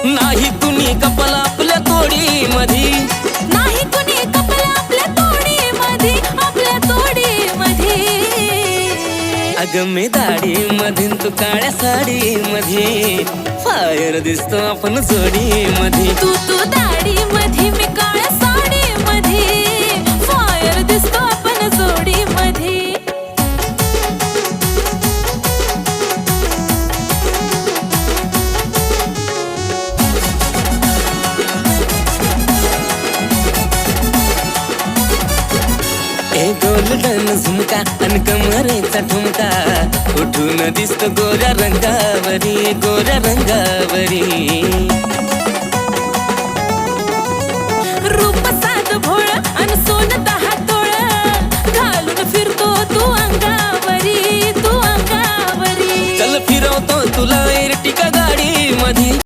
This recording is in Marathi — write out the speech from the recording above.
नाही कुणी कपल आपल्या तोडी मधी, नाही कुणी कपल आपल्या तोडी मधी, आपल्या तोडी मधी. अग मी दाढी मधीन तू काळ्या साडी मध्ये, फायर दिसतो आपण जोडी मध्ये. तू दाढी मधी मी काळ्या साडी मध्ये, फायर दिसतो आपण जोडी मध्ये. गोल्डन झुमका आणि कमरेचा ठुमका, उठून दिसतो गोऱ्या रंगावरी, गोऱ्या रंगावरी.